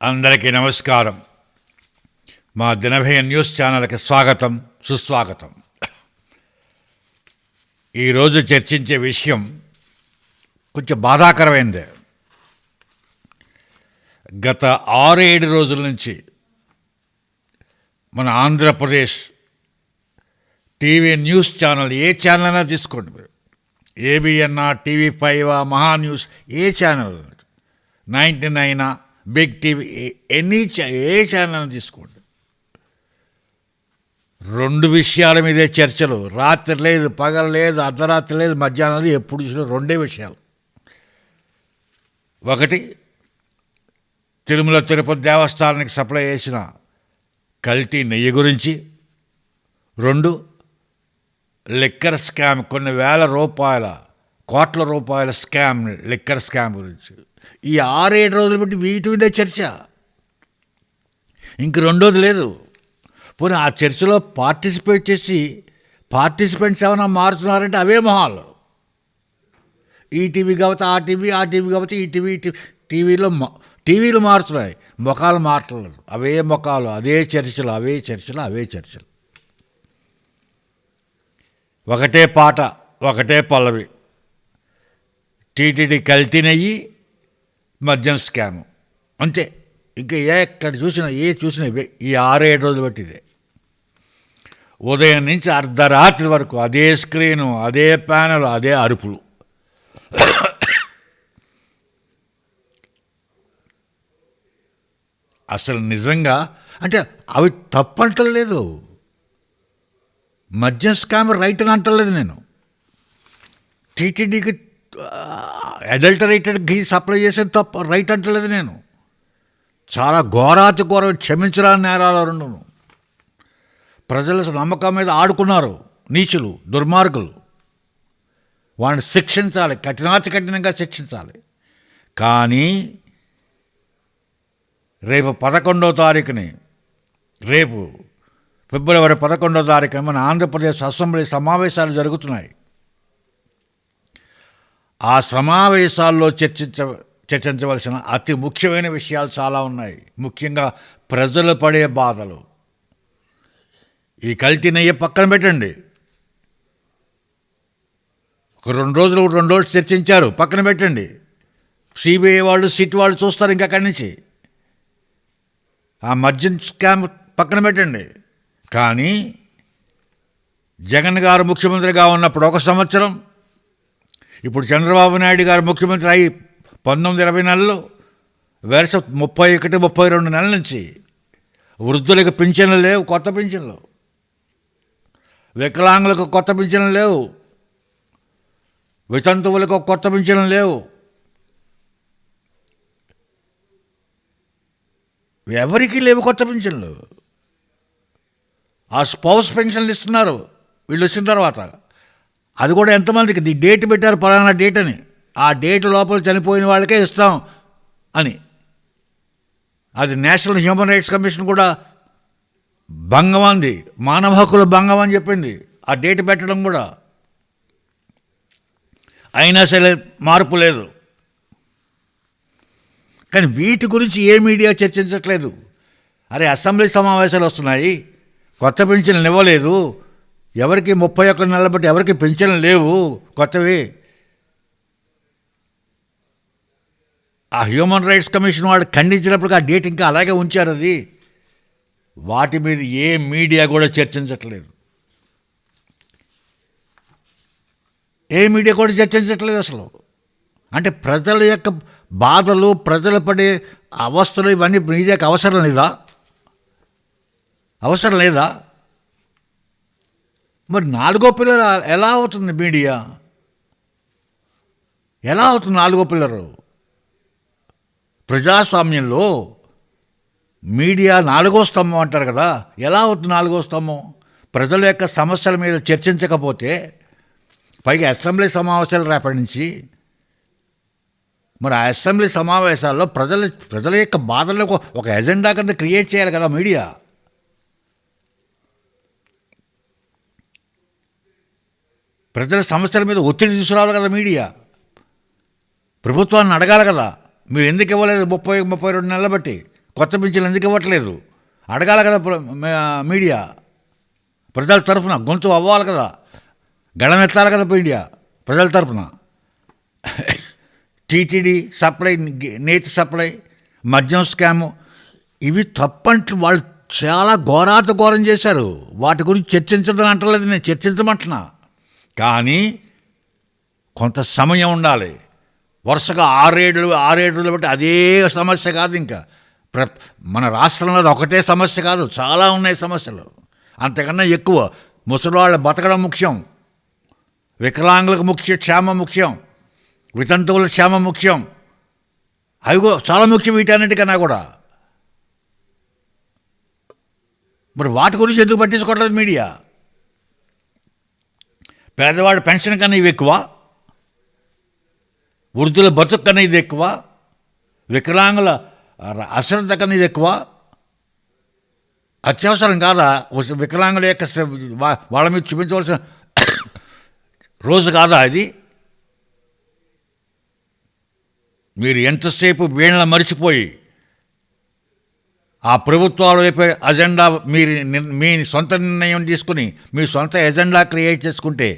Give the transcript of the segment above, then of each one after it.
అందరికీ నమస్కారం. మా దినభయ న్యూస్ ఛానల్కి స్వాగతం, సుస్వాగతం. ఈరోజు చర్చించే విషయం కొంచెం బాధాకరమైందే. గత 6-7 రోజుల నుంచి మన ఆంధ్రప్రదేశ్ టీవీ న్యూస్ ఛానల్, ఏ ఛానల్ అయినా తీసుకోండి మీరు, ఏబిఎన్, టీవీ5, మహా న్యూస్, ఏ ఛానల్, 99, బిగ్ టీవీ, ఏ ఛానల్ తీసుకోండి, 2 విషయాల మీదే చర్చలు. రాత్రి లేదు, పగలు లేదు, అర్ధరాత్రి లేదు, మధ్యాహ్నం లేదు, ఎప్పుడు చూసినా 2 విషయాలు. ఒకటి, తిరుమల తిరుపతి దేవస్థానానికి సప్లై చేసిన కల్తీ నెయ్యి గురించి. 2, లిక్కర్ స్కామ్, కొన్ని వేల రూపాయల, కోట్ల రూపాయల స్కామ్, లిక్కర్ స్కామ్ గురించి. ఈ 6-7 రోజులు బట్టి వీటి మీదే చర్చ, ఇంక రెండోది లేదు. పోనీ ఆ చర్చలో పార్టిసిపేట్ చేసి పార్టిసిపెంట్స్ ఏమైనా మారుతున్నారంటే అవే మొహాలు. ఈ టీవీ కాబట్టి ఆ టీవీ, ఆ టీవీ కాబట్టి ఈ టీవీ, టీవీలు మారుతున్నాయి, ముఖాలు మారట్లేదు. అవే ముఖాలు, అదే చర్చలు, అవే చర్చలు, అవే చర్చలు. ఒకటే పాట, ఒకటే పల్లవి. టీటీడీ కల్తీ నెయ్యి, మద్యం స్కాము, అంతే. ఇంకా ఎక్కడ చూసినా, ఈ 6-7 రోజులు బట్టి ఇదే. ఉదయం నుంచి అర్ధరాత్రి వరకు అదే స్క్రీను, అదే ప్యానెల్, అదే అరుపులు. అసలు నిజంగా అంటే అవి తప్పంటలేదు, మద్యం స్కామ్ రైట్ అని అంటలేదు నేను. టీటీడీకి అడల్టరేటెడ్ ఘీ సప్లై చేసేది తప్ప రైట్ అంటలేదు నేను. చాలా ఘోరాతి ఘోరం, క్షమించరాని నేరాలు 2. ప్రజల నమ్మకం మీద ఆడుకున్నారు నీచులు, దుర్మార్గులు. వాడిని శిక్షించాలి, కఠినంగా శిక్షించాలి. కానీ రేపు 11వ తారీఖుని, రేపు ఫిబ్రవరి 11వ తారీఖున మన ఆంధ్రప్రదేశ్ అసెంబ్లీ సమావేశాలు జరుగుతున్నాయి. ఆ సమావేశాల్లో చర్చించవలసిన అతి ముఖ్యమైన విషయాలు చాలా ఉన్నాయి. ముఖ్యంగా ప్రజలు పడే బాధలు. ఈ కల్తీ నెయ్యి పక్కన పెట్టండి, ఒక 2 రోజులు చర్చించారు, పక్కన పెట్టండి. సిబిఐ వాళ్ళు, సిట్ వాళ్ళు చూస్తారు ఇంకా అక్కడి నుంచి. ఆ మద్యం స్కామ్ పక్కన పెట్టండి. కానీ జగన్ గారు ముఖ్యమంత్రిగా ఉన్నప్పుడు 1 సంవత్సరం, ఇప్పుడు చంద్రబాబు నాయుడు గారు ముఖ్యమంత్రి అయి 19-20 నెలలు, వరుస 31-32 నెలల నుంచి వృద్ధులకు పింఛన్లు లేవు, కొత్త పింఛన్లు. వికలాంగులకు కొత్త పింఛన్లు లేవు, వితంతువులకు కొత్త పింఛన్లు లేవు. ఎవరికి లేవు కొత్త పింఛన్లు. ఆ స్పౌస్ పెన్షన్లు ఇస్తున్నారు వీళ్ళు వచ్చిన తర్వాత. అది కూడా ఎంతమందికి డేట్ పెట్టారు, పలానా డేట్ అని. ఆ డేట్ లోపల చనిపోయిన వాళ్ళకే ఇస్తాం అని. అది నేషనల్ హ్యూమన్ రైట్స్ కమిషన్ కూడా భంగం అంది, మానవ హక్కుల భంగం అని చెప్పింది ఆ డేట్ పెట్టడం కూడా. అయినా సరే మార్పు లేదు. కానీ వీటి గురించి ఏ మీడియా చర్చించట్లేదు. అరే, అసెంబ్లీ సమావేశాలు వస్తున్నాయి, కొత్త పెన్షన్లు ఇవ్వలేదు, ఎవరికి 31 నెలల బట్టి ఎవరికి పెన్షన్లు లేవు కొత్తవి. ఆ హ్యూమన్ రైట్స్ కమిషన్ వాళ్ళు ఖండించినప్పుడు ఆ డేట్ ఇంకా అలాగే ఉంచారు. అది వాటి మీద ఏ మీడియా కూడా చర్చించట్లేదు. అసలు. అంటే ప్రజల యొక్క బాధలు, ప్రజలు పడే అవస్థలు, ఇవన్నీ మీడియాకి అవసరం లేదా? మరి 4వ పిల్లర్ ఎలా అవుతుంది మీడియా? ఎలా అవుతుంది 4వ పిల్లరు? ప్రజాస్వామ్యంలో మీడియా 4వ స్తంభం అంటారు కదా, ఎలా అవుతుంది 4వ స్తంభం? ప్రజల యొక్క సమస్యల మీద చర్చించకపోతే, పైగా అసెంబ్లీ సమావేశాలు రేపటి నుంచి, మరి ఆ అసెంబ్లీ సమావేశాల్లో ప్రజల యొక్క బాధలకు ఒక ఎజెండా కింద క్రియేట్ చేయాలి కదా మీడియా. ప్రజల సమస్యల మీద ఒత్తిడి తీసుకురావాలి కదా మీడియా. ప్రభుత్వాన్ని అడగాలి కదా, మీరు ఎందుకు ఇవ్వలేదు 32 నెలలు బట్టి కొత్త పింఛన్లు ఎందుకు ఇవ్వట్లేదు? అడగాలి కదా మీడియా. ప్రజల తరఫున గొంతు అవ్వాలి కదా, గళమెత్తాలి కదా మీడియా ప్రజల తరఫున. టీటీడీ సప్లై, నేతి సప్లై, మద్యం స్కాము, ఇవి తప్పంటే వాళ్ళు చాలా ఘోరాత ఘోరం చేశారు. వాటి గురించి చర్చించదని అంటలేదు, నేను చర్చించమంటున్నా. కానీ కొంత సమయం ఉండాలి. వరుసగా 6 ఏళ్ళు బట్టి అదే సమస్య కాదు. ఇంకా మన రాష్ట్రంలో ఒకటే సమస్య కాదు, చాలా ఉన్నాయి సమస్యలు. అంతకన్నా ఎక్కువ. ముసలివాళ్ళ బతకడం ముఖ్యం, వికలాంగులకు క్షేమం ముఖ్యం, వితంతువుల క్షేమం ముఖ్యం. అవి చాలా ముఖ్యం వీటన్నిటికన్నా కూడా. మరి వాటి గురించి ఎందుకు పట్టించుకోవట్లేదు మీడియా? పేదవాళ్ళ పెన్షన్ కన్నా ఇవి ఎక్కువ, వృద్ధుల బతుకు కన్నా ఇది ఎక్కువ, వికలాంగుల అశ్రద్ధ కన్నా ఇది ఎక్కువ. అత్యవసరం కాదా వికలాంగుల యొక్క వాళ్ళ మీద చూపించవలసిన రోజు కాదా అది? మీరు ఎంతసేపు వీళ్ళ మరిచిపోయి ఆ ప్రభుత్వాల వైపు అజెండా మీ సొంత నిర్ణయం తీసుకుని మీ సొంత ఎజెండా క్రియేట్ చేసుకుంటే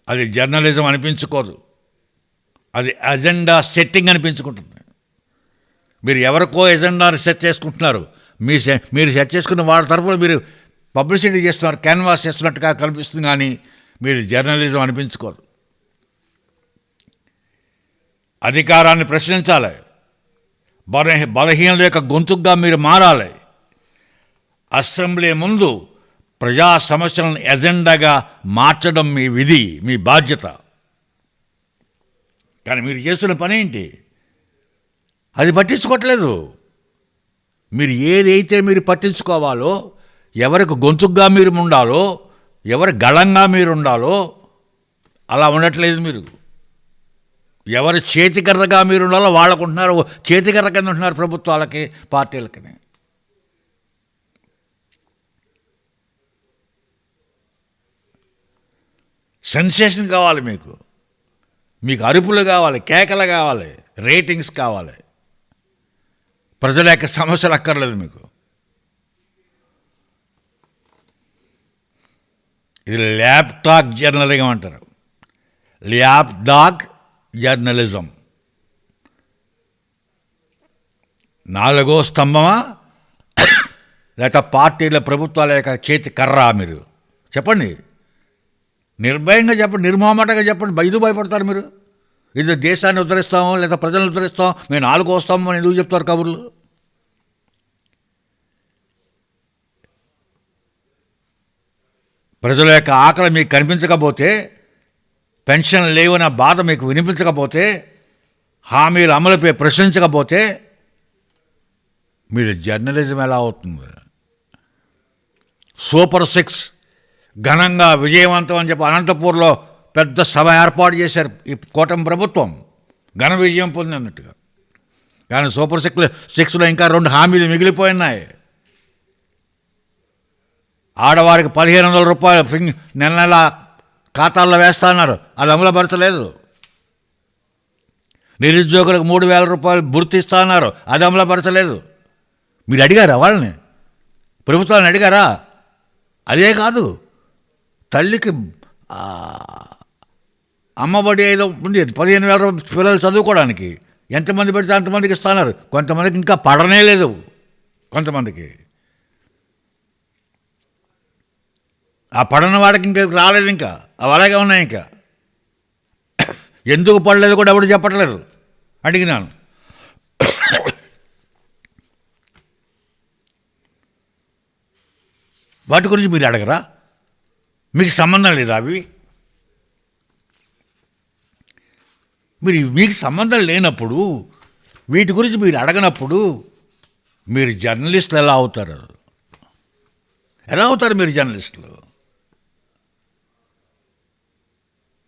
అది జర్నలిజం అనిపించుకోదు, అది అజెండా సెట్టింగ్ అనిపించుకుంటుంది. మీరు ఎవరికో ఎజెండా సెట్ చేసుకుంటున్నారు, మీరు సెట్ చేసుకున్న వాళ్ళ తరఫున మీరు పబ్లిసిటీ చేస్తున్నారు, క్యాన్వాస్ చేస్తున్నట్టుగా కనిపిస్తుంది, కానీ మీరు జర్నలిజం అనిపించుకోరు. అధికారాన్ని ప్రశ్నించాలి, బలహీనల యొక్క గొంతుగా మీరు మారాలి. అసెంబ్లీ ముందు ప్రజా సమస్యలను ఎజెండాగా మార్చడం మీ విధి, మీ బాధ్యత. కానీ మీరు చేస్తున్న పని ఏంటి? అది పట్టించుకోవట్లేదు. మీరు ఏదైతే మీరు పట్టించుకోవాలో, ఎవరికి గొంతుగా మీరు ఉండాలో, ఎవరి గళంగా మీరు ఉండాలో అలా ఉండట్లేదు. మీరు ఎవరి చేతికర్రగా మీరు ఉండాలో వాళ్ళకు ఉంటున్నారు, చేతికర్ర కింద ఉంటున్నారు ప్రభుత్వాలకి, పార్టీలకి. సెన్సేషన్ కావాలి, మీకు అరుపులు కావాలి, కేకలు కావాలి, రేటింగ్స్ కావాలి. ప్రజల యొక్క సమస్యలు అక్కర్లేదు మీకు. ఇది ల్యాప్ టాక్ జర్నలిజం అంటారు. Lap dog journalism. 4వ స్తంభమా లేక పార్టీల ప్రభుత్వాల యొక్క చేతి కర్రా? మీరు చెప్పండి, నిర్భయంగా చెప్పండి, నిర్మోహమాటంగా చెప్పండి. ఎందుకు భయపడతారు మీరు? ఇది దేశాన్ని ఉద్ధరిస్తామో లేదా ప్రజలను ఉద్ధరిస్తామో, మేము 4 వస్తామో అని ఎందుకు చెప్తారు కబుర్లు? ప్రజల యొక్క ఆకలి మీకు కనిపించకపోతే, పెన్షన్ లేవన్న బాధ మీకు వినిపించకపోతే, హామీల అమలుపై ప్రశ్నించకపోతే మీరు జర్నలిజం ఎలా అవుతుంది? సూపర్ 6 ఘనంగా విజయవంతం అని చెప్పి అనంతపూర్లో పెద్ద సభ ఏర్పాటు చేశారు ఈ కూటమి ప్రభుత్వం, ఘన విజయం పొందినట్టుగా. కానీ సూపర్ 6లో ఇంకా 2 హామీలు మిగిలిపోయినాయి. ఆడవారికి 1500 రూపాయలు నెల నెల ఖాతాల్లో వేస్తా అన్నారు, అది అమలుపరచలేదు. నిరుద్యోగులకు 3000 రూపాయలు గుర్తిస్తా అన్నారు, అది అమలుపరచలేదు. మీరు అడిగారా వాళ్ళని? ప్రభుత్వాన్ని అడిగారా? అదే కాదు, తల్లికి అమ్మఒడి ఏదో ఉంది, 15,000 పిల్లలు చదువుకోవడానికి ఎంతమంది పెడితే అంతమందికి ఇస్తున్నారు. కొంతమందికి ఇంకా పడనే లేదు, కొంతమందికి ఆ పడని వాడికి ఇంకా రాలేదు, ఇంకా అవి అలాగే ఉన్నాయి. ఇంకా ఎందుకు పడలేదు కూడా ఎవరు చెప్పట్లేదు. అడిగినాను. వాటి గురించి మీరు అడగరా? మీకు సంబంధం లేదా అవి? మీకు సంబంధం లేనప్పుడు, వీటి గురించి మీరు అడగనప్పుడు మీరు జర్నలిస్టులు ఎలా అవుతారు? మీరు జర్నలిస్టులు?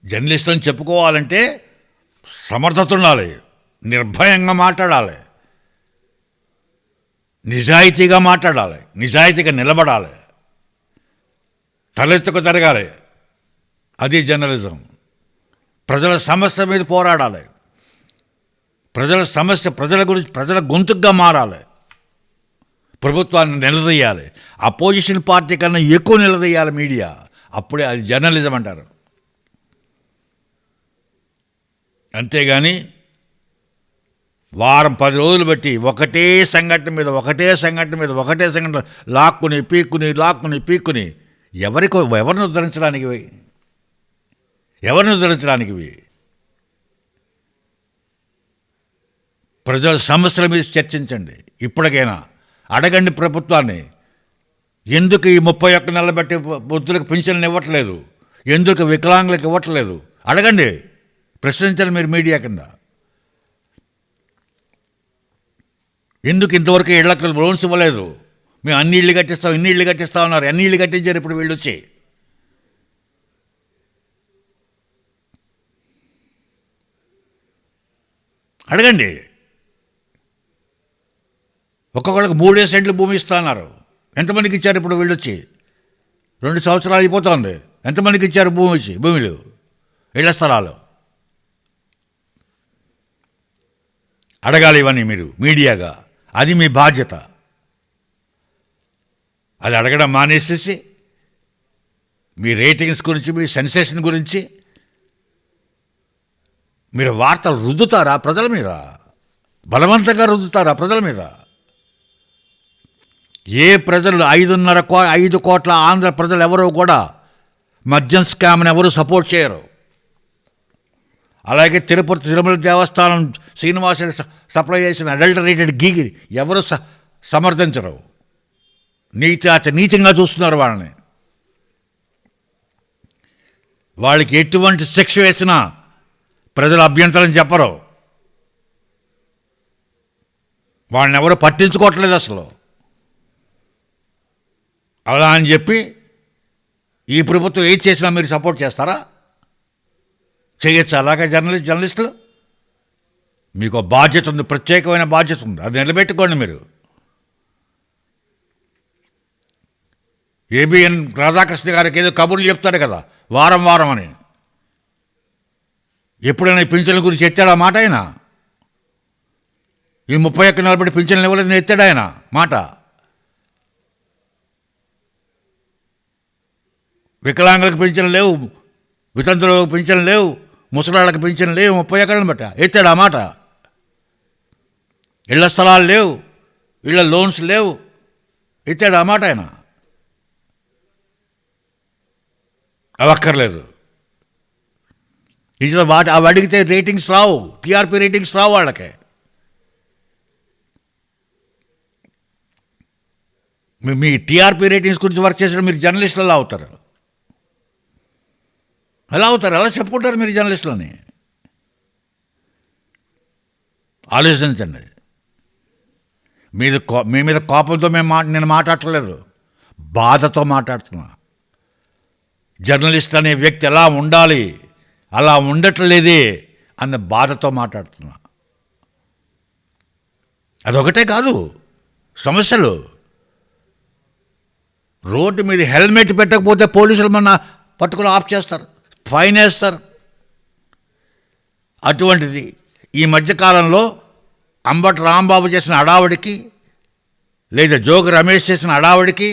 జర్నలిస్టులను చెప్పుకోవాలంటే సమర్థత ఉండాలి, నిర్భయంగా మాట్లాడాలి, నిజాయితీగా మాట్లాడాలి, నిజాయితీగా నిలబడాలి, తలెత్తుకు తిరగాలి. అది జర్నలిజం. ప్రజల సమస్య మీద పోరాడాలి. ప్రజల సమస్య ప్రజల గురించి ప్రజల గొంతుగా మారాలి, ప్రభుత్వాన్ని నిలదీయాలి, అపోజిషన్ పార్టీ కన్నా ఎక్కువ నిలదీయాలి మీడియా. అప్పుడే అది జర్నలిజం అంటారు. అంతేగాని వారం 10 రోజులు బట్టి ఒకటే సంఘటన మీద లాక్కుని పీక్కుని ఎవరిని ఉద్ధరించడానికి ప్రజల సమస్యల మీద చర్చించండి. ఇప్పటికైనా అడగండి ప్రభుత్వాన్ని, ఎందుకు ఈ 31 నెలలు బట్టి వృద్ధులకు పింఛన్లు ఇవ్వట్లేదు, ఎందుకు వికలాంగులకు ఇవ్వట్లేదు అడగండి, ప్రశ్నించండి మీరు మీడియా కింద. ఎందుకు ఇంతవరకు ఇళ్లకు లోన్స్ ఇవ్వలేదు, మేము ఇన్ని ఇళ్ళు కట్టిస్తాం ఉన్నారు, అన్ని ఇళ్ళు కట్టించారు ఇప్పుడు వీళ్ళు వచ్చి. అడగండి. ఒక్కొక్కళ్ళకి 3 సెంట్లు భూమి ఇస్తా అన్నారు, ఎంతమందికి ఇచ్చారు ఇప్పుడు వీళ్ళు వచ్చి? 2 సంవత్సరాలు అయిపోతుంది, ఎంతమందికి ఇచ్చారు భూములు, ఇళ్ల స్థలాలు? అడగాలి ఇవన్నీ మీరు మీడియాగా, అది మీ బాధ్యత. అది అడగడం మానేసేసి మీ రేటింగ్స్ గురించి, మీ సెన్సేషన్ గురించి మీరు వార్తలు రుద్దుతారా ప్రజల మీద? బలవంతంగా రుద్దుతారా ప్రజల మీద? ఏ ప్రజలు 5 కోట్ల ఆంధ్ర ప్రజలు ఎవరో కూడా మద్యం స్కామ్ని ఎవరు సపోర్ట్ చేయరు. అలాగే తిరుమల దేవస్థానం శ్రీనివాసులు సప్లై చేసిన అడల్టరేటెడ్ గీగి ఎవరు సమర్థించరు. నీచంగా చూస్తున్నారు వాళ్ళని. వాళ్ళకి ఎటువంటి శిక్ష వేసినా ప్రజలు అభ్యంతరం చెప్పరు. వాళ్ళని ఎవరు పట్టించుకోవట్లేదు అసలు. అలా అని చెప్పి ఈ ప్రభుత్వం ఏది చేసినా మీరు సపోర్ట్ చేస్తారా? చేయొచ్చు అలాగే జర్నలిస్టులు? మీకు బాధ్యత ఉంది, ప్రత్యేకమైన బాధ్యత ఉంది, అది నిలబెట్టుకోండి మీరు. ఏబిఎన్ రాధాకృష్ణ గారికి ఏదో కబుర్లు చెప్తాడు కదా వారం అని. ఎప్పుడైనా ఈ పింఛన్ల గురించి ఎత్తాడా మాట ఆయన? ఈ 31 నెలల బట్టి పింఛన్లు ఇవ్వలేదని ఎత్తాడు ఆయన మాట. వికలాంగులకు పింఛన్లు లేవు, వితంతువులకు పింఛన్లు లేవు, ముసలాళ్ళకి పింఛన్లు లేవు, 31 నెలలు బట్ట ఎత్తాడు ఆ మాట. ఇళ్ల స్థలాలు లేవు, ఇళ్ల లోన్స్ లేవు, ఎత్తాడు ఆ మాట ఆయన. అవక్కర్లేదు. ఇది అవి అడిగితే రేటింగ్స్ రావు, టీఆర్పీ రేటింగ్స్ రావు వాళ్ళకి. మీ టీఆర్పీ రేటింగ్స్ గురించి వర్క్ చేసిన మీరు జర్నలిస్టులు ఎలా అవుతారు? ఎలా చెప్పుకుంటారు మీరు జర్నలిస్టులని? ఆలోచించండి. మీ మీద కోపంతో నేను మాట్లాడట్లేదు, బాధతో మాట్లాడుతున్నా. జర్నలిస్ట్ అనే వ్యక్తి ఎలా ఉండాలి, అలా ఉండట్లేదే అన్న బాధతో మాట్లాడుతున్నా. అదొకటే కాదు సమస్యలు. రోడ్డు మీద హెల్మెట్ పెట్టకపోతే పోలీసులు మన పట్టుకుని ఆఫ్ చేస్తారు, ఫైన్ వేస్తారు. అటువంటిది ఈ మధ్యకాలంలో అంబటి రాంబాబు చేసిన అడావుడికి, లేదా జోగి రమేష్ చేసిన అడావుడికి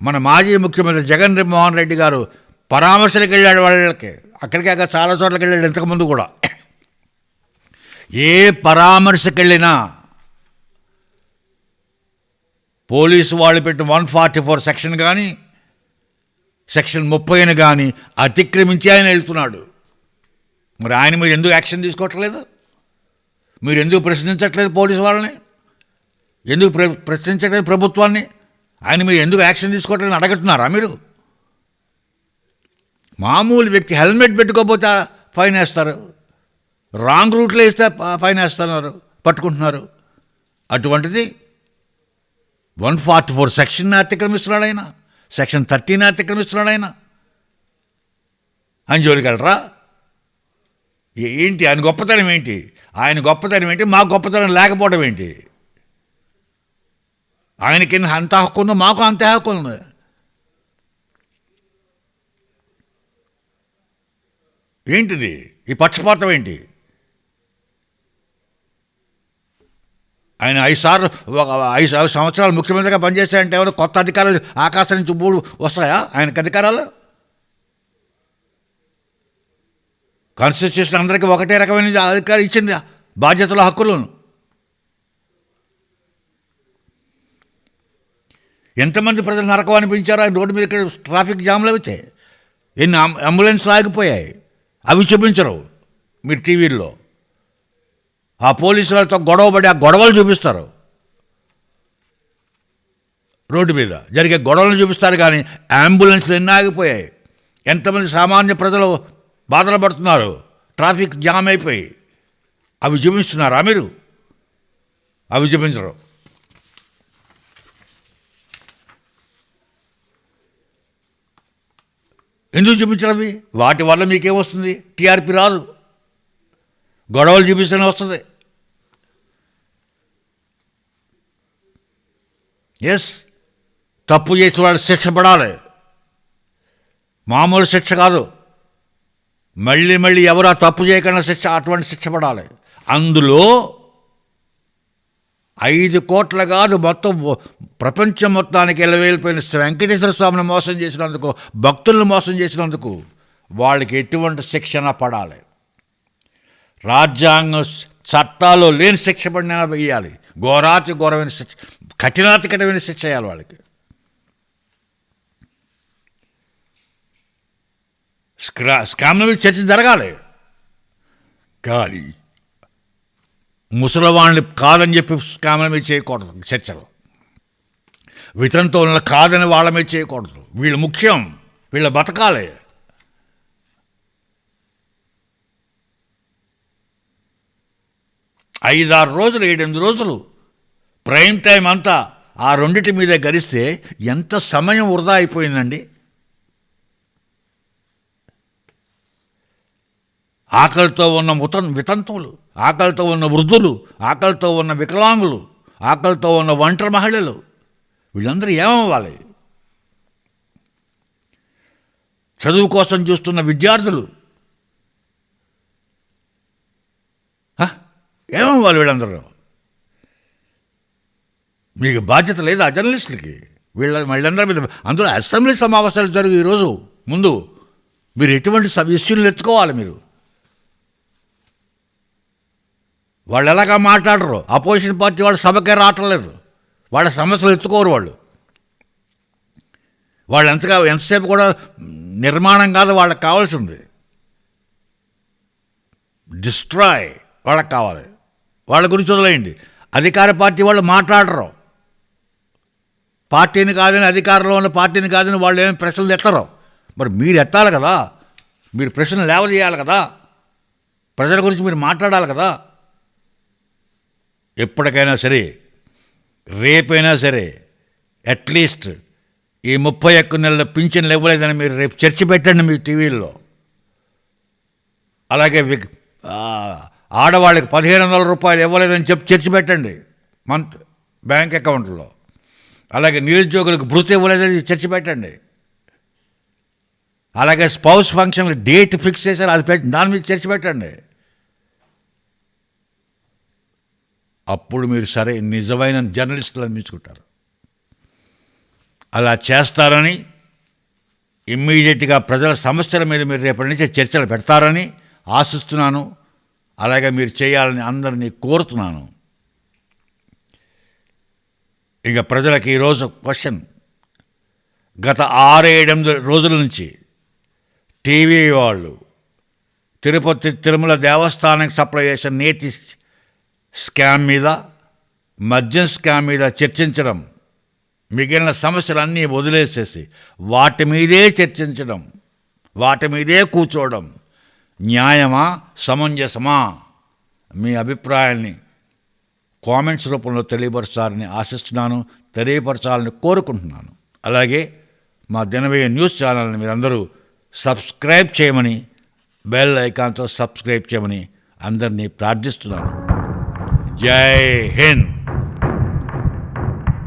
మన మాజీ ముఖ్యమంత్రి జగన్ మోహన్ రెడ్డి గారు పరామర్శలకు వెళ్ళాడు. వాళ్ళకి అక్కడికి చాలా చోట్లకి వెళ్ళాడు ఇంతకుముందు కూడా. ఏ పరామర్శకు వెళ్ళినా పోలీసు వాళ్ళు పెట్టిన 144 సెక్షన్ కానీ, సెక్షన్ 30 కానీ అతిక్రమించి ఆయన వెళ్తున్నాడు. మరి ఆయన మీరు ఎందుకు యాక్షన్ తీసుకోవట్లేదు? మీరు ఎందుకు ప్రశ్నించట్లేదు పోలీసు వాళ్ళని? ఎందుకు ప్రశ్నించట్లేదు ప్రభుత్వాన్ని? ఆయన మీరు ఎందుకు యాక్షన్ తీసుకోవట్లేదని అడగట్టున్నారా మీరు? మామూలు వ్యక్తి హెల్మెట్ పెట్టుకోకపోతే ఫైన్ వేస్తారు, రాంగ్ రూట్లో వేస్తే ఫైన్ వేస్తున్నారు, పట్టుకుంటున్నారు. అటువంటిది 144 సెక్షన్ని అతిక్రమిస్తున్నాడు ఆయన, సెక్షన్ 13 అతిక్రమిస్తున్నాడు ఆయన. ఆయన జోలికి వెళ్ళరా? ఏంటి ఆయన గొప్పతనం ఏంటి? ఆయన గొప్పతనం ఏంటి? మా గొప్పతనం లేకపోవడం ఏంటి? ఆయనకి అంత హక్కు ఉందో మాకు అంతే హక్కు ఉంది. ఏంటిది ఈ పక్షపాతం ఏంటి? ఆయన 5 సంవత్సరాలు ముఖ్యమంత్రిగా పనిచేస్తాయంటే ఎవరు కొత్త అధికారాలు ఆకాశం నుంచి మూడు వస్తాయా ఆయనకు అధికారాలు? కాన్స్టిట్యూషన్ అందరికీ ఒకటే రకమైన అధికారం ఇచ్చింది, బాధ్యతల హక్కులను. ఎంతమంది ప్రజలు నరకం అనిపించారో ఆయన రోడ్డు మీద ట్రాఫిక్ జామ్లు అయితే, ఎన్ని అంబులెన్స్లు ఆగిపోయాయి, అవి చూపించరు మీరు టీవీల్లో. ఆ పోలీసులతో గొడవపడి ఆ గొడవలు చూపిస్తారు, రోడ్డు మీద జరిగే గొడవలు చూపిస్తారు, కానీ అంబులెన్స్లు ఎన్ని ఆగిపోయాయి, ఎంతమంది సామాన్య ప్రజలు బాధలు పడుతున్నారు ట్రాఫిక్ జామ్ అయిపోయి, అవి చూపిస్తున్నారా మీరు? అవి చూపించరు. ఎందుకు చూపించరు అవి? వాటి వల్ల మీకేమొస్తుంది? టీఆర్పీ రాదు, గొడవలు చూపిస్తూనే వస్తుంది. ఎస్, తప్పు చేసిన వాడు శిక్ష పడాలి, మామూలు శిక్ష కాదు. మళ్ళీ మళ్ళీ ఎవరు ఆ తప్పు చేయకుండా అటువంటి శిక్ష పడాలి. అందులో 5 కోట్ల కాదు, మొత్తం ప్రపంచం మొత్తానికి వెళ్ళిపోయిన వెంకటేశ్వర స్వామిని మోసం చేసినందుకు, భక్తులను మోసం చేసినందుకు వాళ్ళకి ఎటువంటి శిక్షణ పడాలి. రాజ్యాంగ చట్టాల్లో లేని శిక్ష పడినా వేయాలి, ఘోరాతి ఘోరమైన శిక్ష, కఠినాతి కఠినమైన శిక్ష వేయాలి వాళ్ళకి. స్కామ్ల మీద చర్చ జరగాలి, కానీ ముసలివాళ్ళని కాదని చెప్పి స్కామ్ల మీద చేయకూడదు చర్చలు. వితంతువులను కాదని వాళ్ళ మీద చేయకూడదు. వీళ్ళు ముఖ్యం, వీళ్ళ బతకాలి. ఐదారు రోజులు 7-8 రోజులు ప్రైమ్ టైం అంతా ఆ రెండింటి మీదే గడిస్తే ఎంత సమయం వృధా అయిపోయిందండి. ఆకలితో ఉన్న వితంతువులు, ఆకలితో ఉన్న వృద్ధులు, ఆకలితో ఉన్న వికలాంగులు, ఆకలితో ఉన్న ఒంటరి మహిళలు, వీళ్ళందరూ ఏమవ్వాలి? చదువు కోసం చూస్తున్న విద్యార్థులు ఏమవ్వాలి? వీళ్ళందరూ మీకు బాధ్యత లేదా జర్నలిస్టులకి? వీళ్ళందరి మీద, అందులో అసెంబ్లీ సమావేశాలు జరుగు ఈరోజు ముందు మీరు ఎటువంటి ఇష్యూలు ఎత్తుకోవాలి. మీరు వాళ్ళు ఎలాగా మాట్లాడరు, అపోజిషన్ పార్టీ వాళ్ళు సభకే రావట్లేదు, వాళ్ళ సమస్యలు ఎత్తుకోరు. వాళ్ళు ఎంతసేపు కూడా నిర్మాణం కాదు వాళ్ళకి కావాల్సింది, డిస్ట్రాయ్ వాళ్ళకి కావాలి. వాళ్ళ గురించి వదిలేయండి. అధికార పార్టీ వాళ్ళు మాట్లాడరు, పార్టీని కాదని, అధికారంలో ఉన్న పార్టీని కాదని వాళ్ళు ఏమి ప్రశ్నలు ఎత్తరు. మరి మీరు ఎత్తాలి కదా, మీరు ప్రశ్నలు లేవదీయాలి కదా, ప్రజల గురించి మీరు మాట్లాడాలి కదా. ఎప్పటికైనా సరే, రేపైనా సరే, అట్లీస్ట్ ఈ 31 నెలల పింఛన్లు ఇవ్వలేదని మీరు రేపు చర్చ పెట్టండి మీ టీవీల్లో. అలాగే ఆడవాళ్ళకి 1500 రూపాయలు ఇవ్వలేదని చెప్పి చర్చ పెట్టండి మంత్ బ్యాంక్ అకౌంట్లో. అలాగే నిరుద్యోగులకు భృతి ఇవ్వలేదని చర్చ పెట్టండి. అలాగే స్పౌస్ ఫంక్షన్లు డేట్ ఫిక్స్ చేశారు, అది దాని మీద చర్చ పెట్టండి. అప్పుడు మీరు సరే నిజమైన జర్నలిస్టులు అనిపించుకుంటారు. అలా చేస్తారని, ఇమ్మీడియట్గా ప్రజల సమస్యల మీద మీరు రేపటి నుంచి చర్చలు పెడతారని ఆశిస్తున్నాను. అలాగే మీరు చేయాలని అందరినీ కోరుతున్నాను. ఇక ప్రజలకు ఈరోజు క్వశ్చన్, గత 6-8 రోజుల నుంచి టీవీ వాళ్ళు తిరుపతి తిరుమల దేవస్థానానికి సప్లై చేసిన నేతి స్కామ్ మీద, మద్యం స్కామ్ మీద చర్చించడం, మిగిలిన సమస్యలన్నీ వదిలేసేసి వాటి మీదే చర్చించడం, వాటి మీదే కూర్చోవడం న్యాయమా, సమంజసమా? మీ అభిప్రాయాన్ని కామెంట్స్ రూపంలో తెలియపరచాలని ఆశిస్తున్నాను, తెలియపరచాలని కోరుకుంటున్నాను. అలాగే మా దినవయ్య న్యూస్ ఛానల్ని మీరందరూ సబ్స్క్రైబ్ చేయమని, బెల్ ఐకాన్తో సబ్స్క్రైబ్ చేయమని అందరినీ ప్రార్థిస్తున్నాను. జై హింద్.